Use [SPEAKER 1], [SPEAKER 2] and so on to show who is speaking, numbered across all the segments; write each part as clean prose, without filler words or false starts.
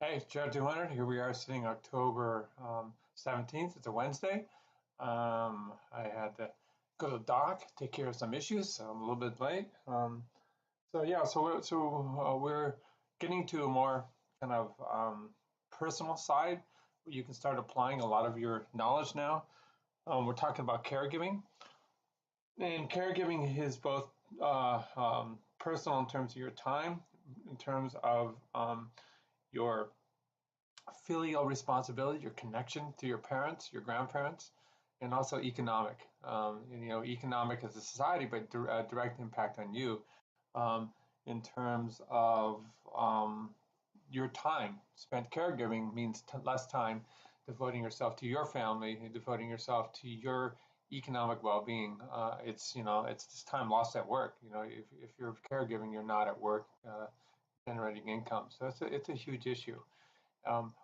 [SPEAKER 1] Hey, it's Jared 200. Here we are sitting October 17th. It's a Wednesday. I had to go to the doc, take care of some issues, so I'm a little bit late. We're getting to a more kind of personal side where you can start applying a lot of your knowledge now. We're talking about caregiving, and caregiving is both personal in terms of your time, in terms of your filial responsibility, your connection to your parents, your grandparents, and also economic. Economic as a society, but direct impact on you um, in terms of your time spent. Caregiving means less time devoting yourself to your family and devoting yourself to your economic well-being. It's this time lost at work. If you're caregiving, you're not at work generating income. So it's a huge issue.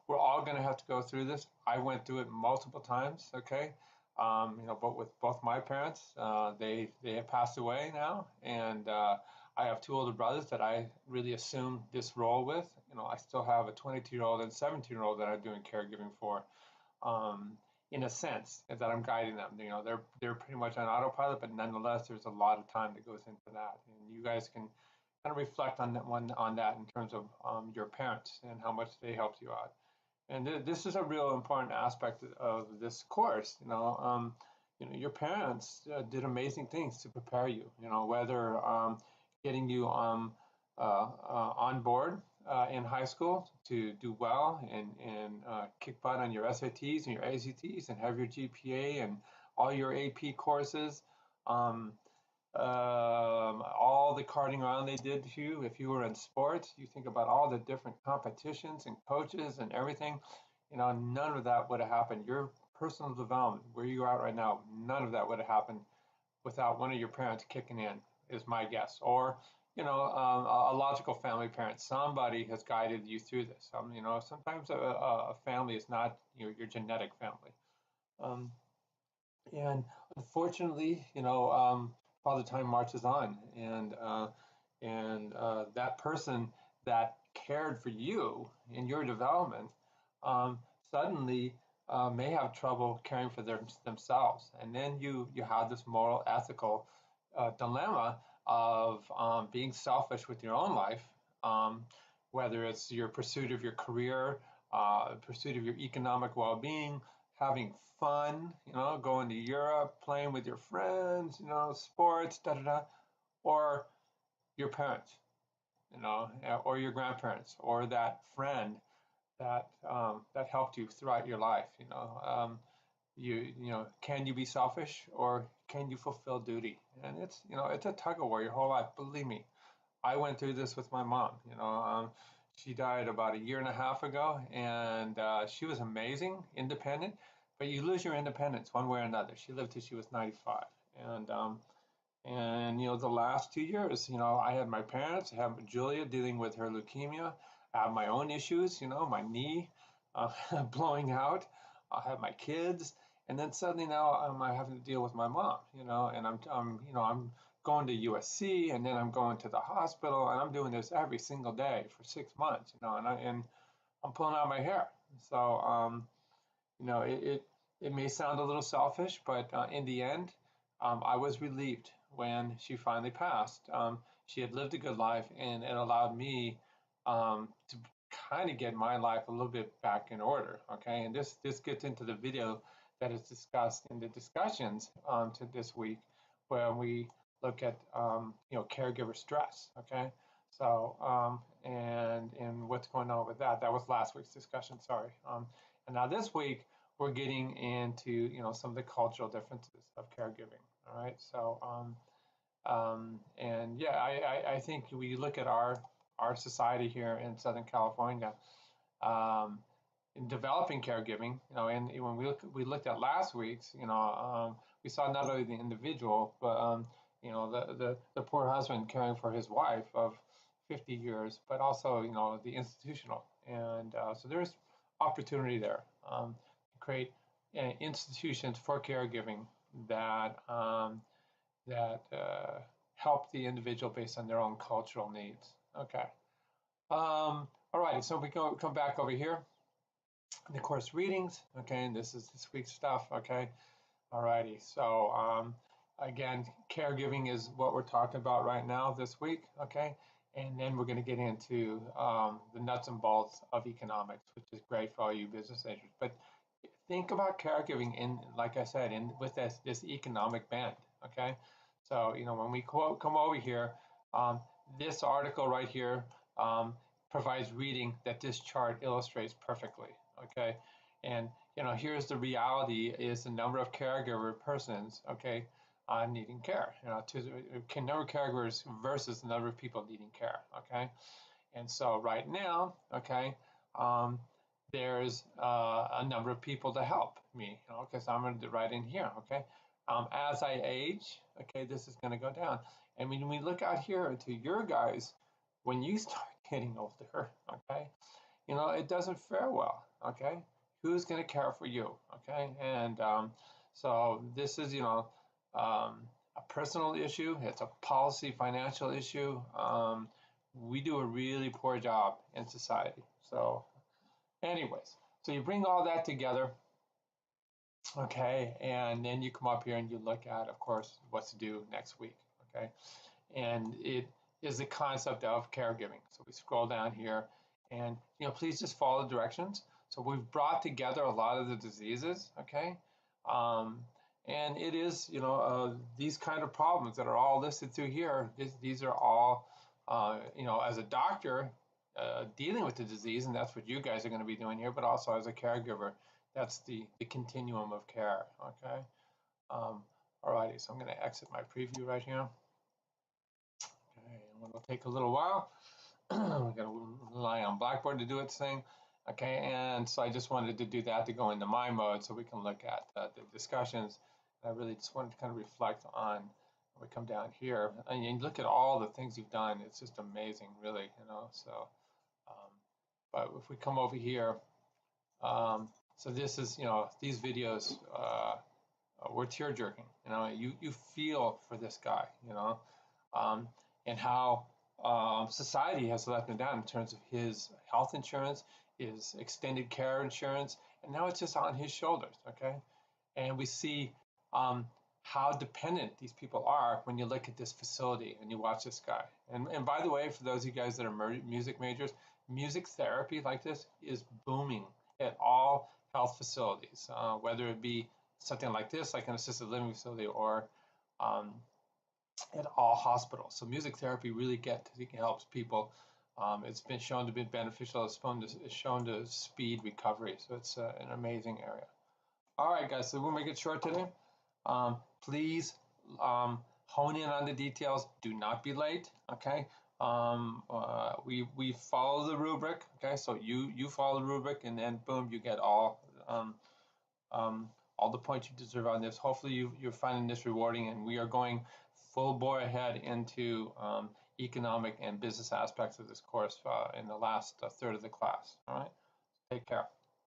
[SPEAKER 1] We're all going to have to go through this. I went through it multiple times. Okay, but with both my parents, they have passed away now, and I have two older brothers that I really assume this role with. I still have a 22-year-old and 17-year-old that I'm doing caregiving for. In a sense, that I'm guiding them. They're pretty much on autopilot, but nonetheless, there's a lot of time that goes into that, and you guys can kind of reflect on that in terms of your parents and how much they helped you out. And this is a real important aspect of this course. Your parents did amazing things to prepare you. Whether getting you on board in high school to do well and kick butt on your SATs and your ACTs and have your GPA and all your AP courses. All the carting around they did to you. If you were in sports, you think about all the different competitions and coaches and everything. None of that would have happened. Your personal development, where you're at right now, none of that would have happened without one of your parents kicking in, is my guess. Or, a logical family parent. Somebody has guided you through this. Sometimes a family is not your genetic family. Um, and unfortunately, while the time marches on, and that person that cared for you in your development um, suddenly may have trouble caring for themselves, and then you have this moral, ethical dilemma of being selfish with your own life, um, whether it's your pursuit of your career, pursuit of your economic well-being, having fun, going to Europe, playing with your friends, sports, da da da, or your parents, or your grandparents, or that friend that helped you throughout your life. Can you be selfish or can you fulfill duty? And it's a tug of war your whole life. Believe me, I went through this with my mom. She died about a year and a half ago, and she was amazing, independent. But you lose your independence one way or another. She lived till she was 95, and the last 2 years, I had my parents. I have Julia dealing with her leukemia. I have my own issues. My knee blowing out. I have my kids, and then suddenly now I'm having to deal with my mom. And I'm going to USC, and then I'm going to the hospital, and I'm doing this every single day for 6 months. And I'm pulling out my hair. So it may sound a little selfish, but in the end, I was relieved when she finally passed. She had lived a good life, and it allowed me to kind of get my life a little bit back in order. Okay, and this gets into the video that is discussed in the discussions to this week, where we look at caregiver stress. Okay, so and what's going on with that. That was last week's discussion. Sorry. And now this week we're getting into some of the cultural differences of caregiving. All right, so and yeah, I think we look at our society here in Southern California in developing caregiving, and when we looked at last week's, we saw not only the individual, but the poor husband caring for his wife of 50 years, but also the institutional, and so there's opportunity there to create institutions for caregiving that help the individual based on their own cultural needs. Okay. All All righty, so we come back over here, the course readings, okay, and this is this week's stuff, okay. All righty, so again, caregiving is what we're talking about right now this week, okay, and then we're going to get into the nuts and bolts of economics, which is great for all you business majors. But think about caregiving in, like I said, in with this economic bent, okay. So when we come over here, this article right here provides reading that this chart illustrates perfectly, okay. And here's the reality: is the number of caregiver persons, okay, needing care. Number of caregivers versus the number of people needing care, okay. And so right now, okay, there's a number of people to help me, because I'm going to write in here, okay. As I age, okay, this is going to go down. And when we look out here to your guys, when you start getting older, okay, it doesn't fare well, okay. Who's going to care for you, okay? And so this is, a personal issue. It's a policy, financial issue. We do a really poor job in society. So anyways, so you bring all that together, okay, and then you come up here and you look at, of course, what to do next week, okay? And it is the concept of caregiving. So we scroll down here and, please just follow the directions. So we've brought together a lot of the diseases, okay? And it is, these kind of problems that are all listed through here, these are all, as a doctor dealing with the disease, and that's what you guys are going to be doing here, but also as a caregiver, that's the continuum of care, okay? Alrighty, so I'm going to exit my preview right here. Okay, and it'll take a little while. We're going to rely on Blackboard to do its thing. Okay, and so I just wanted to do that to go into my mode so we can look at the discussions. I really just wanted to kind of reflect on, we come down here, and you look at all the things you've done. It's just amazing, really, so, but if we come over here, so this is, these videos were tear-jerking, you feel for this guy, and how society has let him down in terms of his health insurance, his extended care insurance, and now it's just on his shoulders, okay? And we see how dependent these people are when you look at this facility and you watch this guy. And by the way, for those of you guys that are music majors, music therapy like this is booming at all health facilities, whether it be something like this, like an assisted living facility, or at all hospitals. So music therapy really helps people. It's been shown to be beneficial. It's shown to speed recovery. So it's an amazing area. All right, guys, so we'll make it short today. Please hone in on the details. Do not be late, okay? We follow the rubric, okay? So you follow the rubric, and then boom, you get all the points you deserve on this. Hopefully you're finding this rewarding, and we are going full bore ahead into economic and business aspects of this course in the last third of the class. All right, take care.